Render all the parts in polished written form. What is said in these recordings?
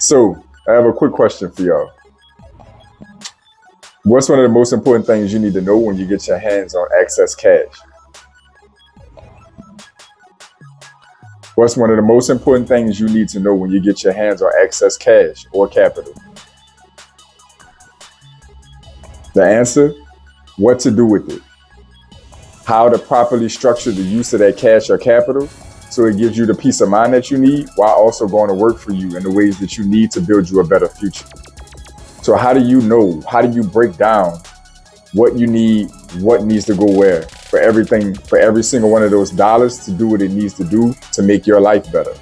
So I have a quick question for y'all. What's one of the most important things you need to know when you get your hands on excess cash? What's one of the most important things you need to know when you get your hands on excess cash or capital? The answer, what to do with it. How to properly structure the use of that cash or capital so it gives you the peace of mind that you need while also going to work for you in the ways that you need to build you a better future. So how do you know? How do you break down what you need, what needs to go where for everything, for every single one of those dollars to do what it needs to do to make your life better?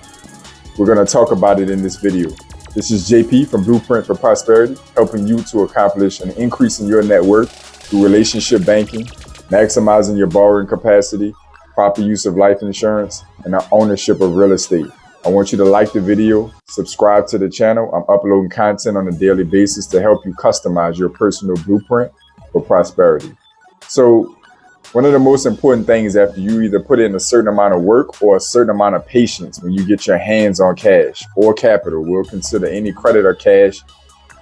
We're going to talk about it in this video. This is JP from Blueprint for Prosperity, helping you to accomplish an increase in your net worth through relationship banking, maximizing your borrowing capacity, proper use of life insurance, and the ownership of real estate. I want you to like the video, subscribe to the channel. I'm uploading content on a daily basis to help you customize your personal blueprint for prosperity. So one of the most important things after you either put in a certain amount of work or a certain amount of patience when you get your hands on cash or capital, we'll consider any credit or cash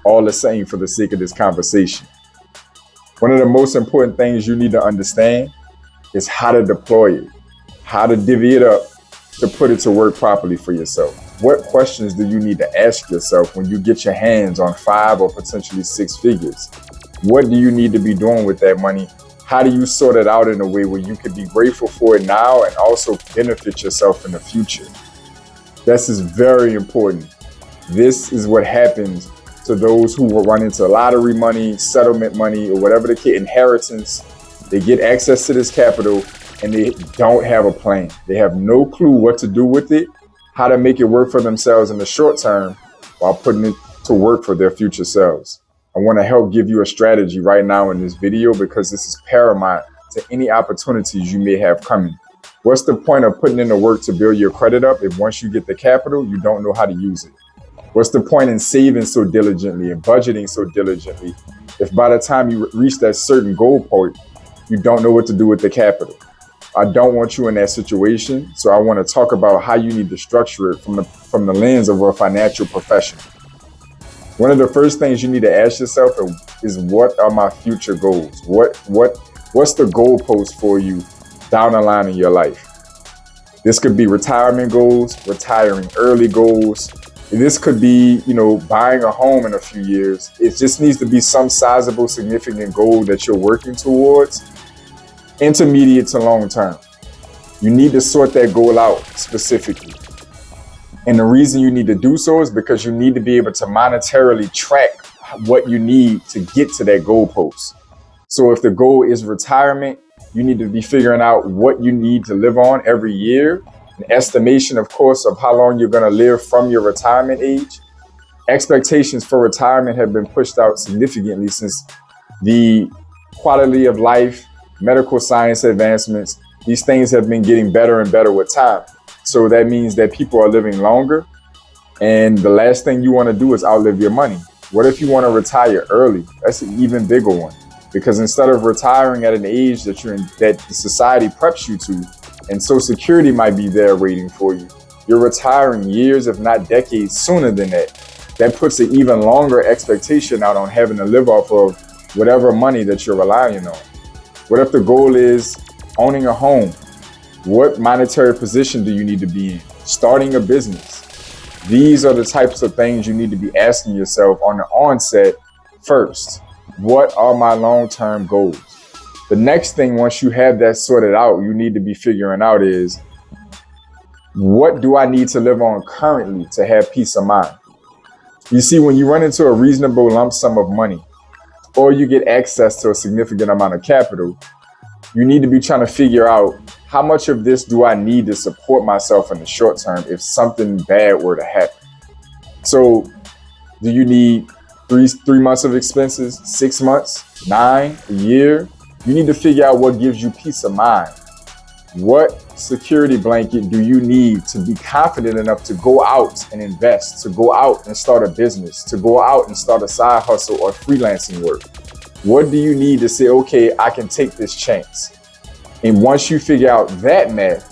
all the same for the sake of this conversation. One of the most important things you need to understand is how to deploy it, how to divvy it up to put it to work properly for yourself. What questions do you need to ask yourself when you get your hands on 5 or potentially 6 figures? What do you need to be doing with that money? How do you sort it out in a way where you can be grateful for it now and also benefit yourself in the future? This is very important. This is what happens to those who will run into lottery money, settlement money, or whatever the case, inheritance. They get access to this capital and they don't have a plan. They have no clue what to do with it, how to make it work for themselves in the short term while putting it to work for their future selves. I want to help give you a strategy right now in this video because this is paramount to any opportunities you may have coming. What's the point of putting in the work to build your credit up if once you get the capital, you don't know how to use it? What's the point in saving so diligently and budgeting so diligently if by the time you reach that certain goal point, you don't know what to do with the capital? I don't want you in that situation, so I want to talk about how you need to structure it from the lens of a financial professional. One of the first things you need to ask yourself is what are my future goals? What's the goalpost for you down the line in your life? This could be retirement goals, retiring early goals. This could be, buying a home in a few years. It just needs to be some sizable, significant goal that you're working towards, intermediate to long term. You need to sort that goal out specifically. And the reason you need to do so is because you need to be able to monetarily track what you need to get to that goalpost. So if the goal is retirement, you need to be figuring out what you need to live on every year, an estimation, of course, of how long you're going to live from your retirement age. Expectations for retirement have been pushed out significantly since the quality of life, medical science advancements, these things have been getting better and better with time. So that means that people are living longer. And the last thing you want to do is outlive your money. What if you want to retire early? That's an even bigger one. Because instead of retiring at an age that the society preps you to, and Social Security might be there waiting for you, you're retiring years, if not decades, sooner than that. That puts an even longer expectation out on having to live off of whatever money that you're relying on. What if the goal is owning a home? What monetary position do you need to be in? Starting a business? These are the types of things you need to be asking yourself on the onset first. What are my long-term goals? The next thing, once you have that sorted out, you need to be figuring out is, what do I need to live on currently to have peace of mind? You see, when you run into a reasonable lump sum of money, or you get access to a significant amount of capital, you need to be trying to figure out, how much of this do I need to support myself in the short term if something bad were to happen? So do you need three months of expenses, 6 months, 9, a year? You need to figure out what gives you peace of mind. What security blanket do you need to be confident enough to go out and invest, to go out and start a business, to go out and start a side hustle or freelancing work? What do you need to say, okay, I can take this chance? And once you figure out that math,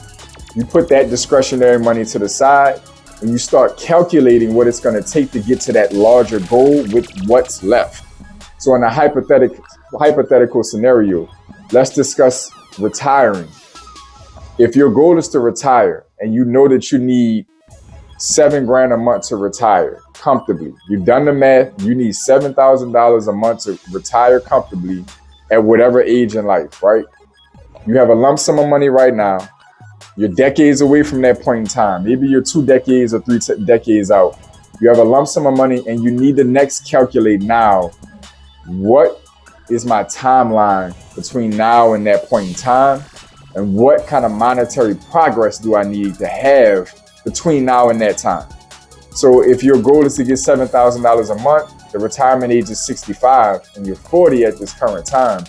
you put that discretionary money to the side and you start calculating what it's going to take to get to that larger goal with what's left. So in a hypothetical scenario, let's discuss retiring. If your goal is to retire and you know that you need $7,000 a month to retire comfortably, you've done the math, you need $7,000 a month to retire comfortably at whatever age in life, right? You have a lump sum of money right now. You're decades away from that point in time. Maybe you're 2 decades or 3 decades out. You have a lump sum of money and you need to next calculate now, what is my timeline between now and that point in time? And what kind of monetary progress do I need to have between now and that time? So if your goal is to get $7,000 a month, the retirement age is 65 and you're 40 at this current time,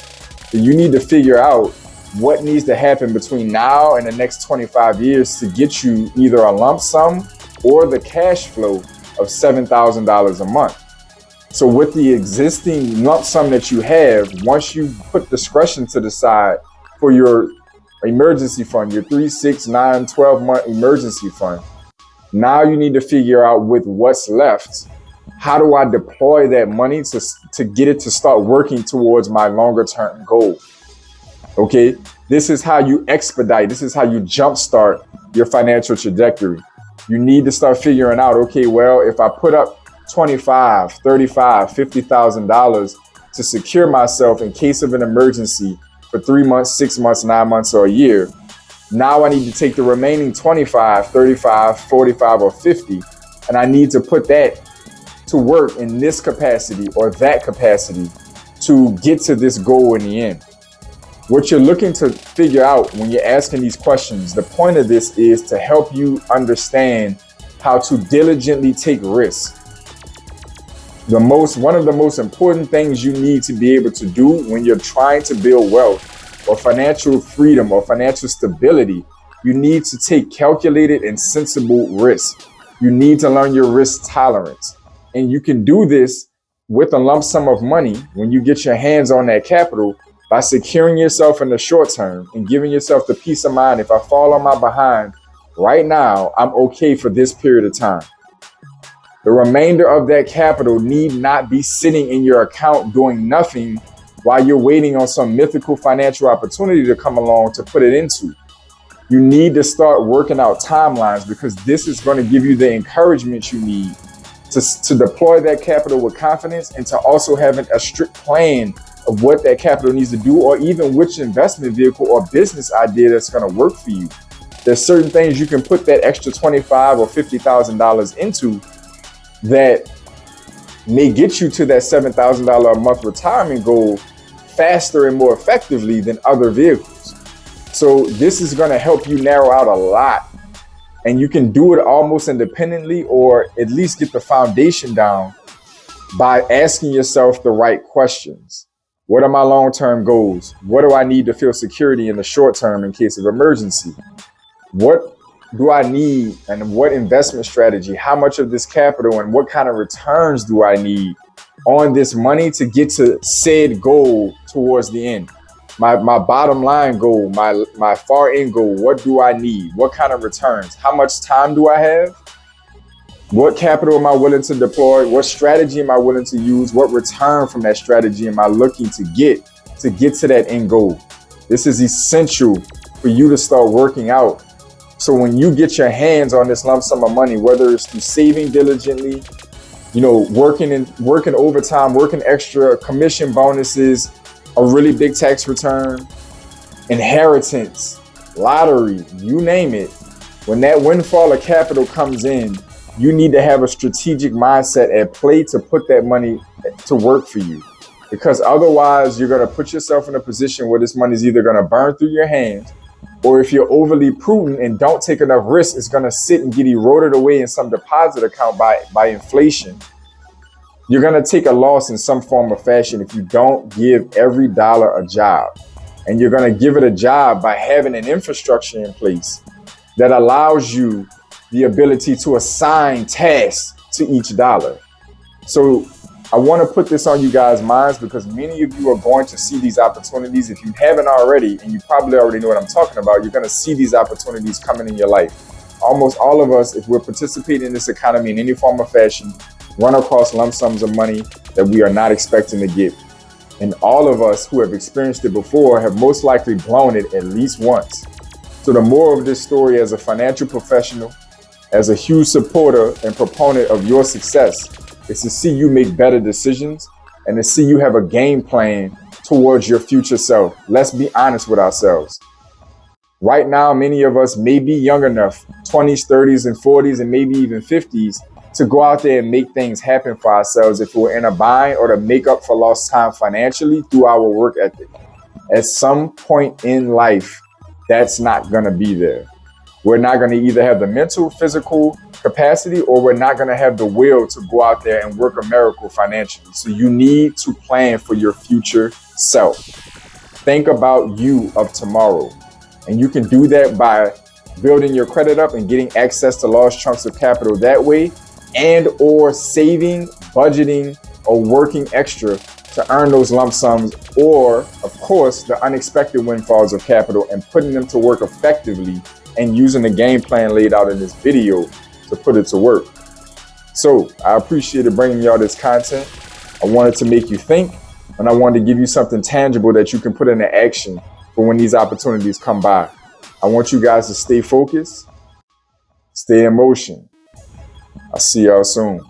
then you need to figure out what needs to happen between now and the next 25 years to get you either a lump sum or the cash flow of $7,000 a month. So with the existing lump sum that you have, once you put discretion to the side for your emergency fund, your 3, 6, 9, 12-month emergency fund, now you need to figure out with what's left, how do I deploy that money to get it to start working towards my longer term goal? Okay, this is how you expedite. This is how you jumpstart your financial trajectory. You need to start figuring out, okay, well, if I put up $25,000, $35,000, $50,000 to secure myself in case of an emergency for 3 months, 6 months, 9 months, or a year, now I need to take the remaining 25, 35, 45, or 50, and I need to put that to work in this capacity or that capacity to get to this goal in the end. What you're looking to figure out when you're asking these questions, the point of this is to help you understand how to diligently take risks. One of the most important things you need to be able to do when you're trying to build wealth or financial freedom or financial stability, you need to take calculated and sensible risks. You need to learn your risk tolerance. And you can do this with a lump sum of money when you get your hands on that capital by securing yourself in the short term and giving yourself the peace of mind. If I fall on my behind right now, I'm okay for this period of time. The remainder of that capital need not be sitting in your account doing nothing while you're waiting on some mythical financial opportunity to come along to put it into. You need to start working out timelines because this is going to give you the encouragement you need to deploy that capital with confidence and to also have a strict plan of what that capital needs to do, or even which investment vehicle or business idea that's going to work for you. There's certain things you can put that extra $25,000 or $50,000 into that may get you to that $7,000 a month retirement goal faster and more effectively than other vehicles. So this is going to help you narrow out a lot, and you can do it almost independently, or at least get the foundation down by asking yourself the right questions. What are my long-term goals? What do I need to feel security in the short term in case of emergency? What do I need, and what investment strategy? How much of this capital and what kind of returns do I need on this money to get to said goal towards the end? My bottom line goal, my far end goal, what do I need? What kind of returns? How much time do I have? What capital am I willing to deploy? What strategy am I willing to use? What return from that strategy am I looking to get to that end goal? This is essential for you to start working out. So when you get your hands on this lump sum of money, whether it's through saving diligently, working overtime, working extra, commission bonuses, a really big tax return, inheritance, lottery, you name it, when that windfall of capital comes in, you need to have a strategic mindset at play to put that money to work for you. Because otherwise, you're going to put yourself in a position where this money is either going to burn through your hands, or if you're overly prudent and don't take enough risk, it's going to sit and get eroded away in some deposit account by inflation. You're going to take a loss in some form or fashion if you don't give every dollar a job. And you're going to give it a job by having an infrastructure in place that allows you the ability to assign tasks to each dollar. So I want to put this on you guys' minds because many of you are going to see these opportunities. If you haven't already, and you probably already know what I'm talking about, you're going to see these opportunities coming in your life. almost all of us, if we're participating in this economy in any form or fashion, run across lump sums of money that we are not expecting to get. And all of us who have experienced it before have most likely blown it at least once. So the moral of this story, as a financial professional, as a huge supporter and proponent of your success, is to see you make better decisions and to see you have a game plan towards your future self. Let's be honest with ourselves. Right now, many of us may be young enough, 20s, 30s, and 40s, and maybe even 50s, to go out there and make things happen for ourselves if we're in a bind, or to make up for lost time financially through our work ethic. At some point in life, that's not going to be there. We're not going to either have the mental, physical capacity, or we're not going to have the will to go out there and work a miracle financially. So you need to plan for your future self. Think about you of tomorrow. And you can do that by building your credit up and getting access to large chunks of capital that way, and or saving, budgeting, or working extra to earn those lump sums, or of course the unexpected windfalls of capital, and putting them to work effectively and using the game plan laid out in this video to put it to work. So I appreciated bringing y'all this content. I wanted to make you think, and I wanted to give you something tangible that you can put into action for when these opportunities come by. I want you guys to stay focused, stay in motion. I'll see y'all soon.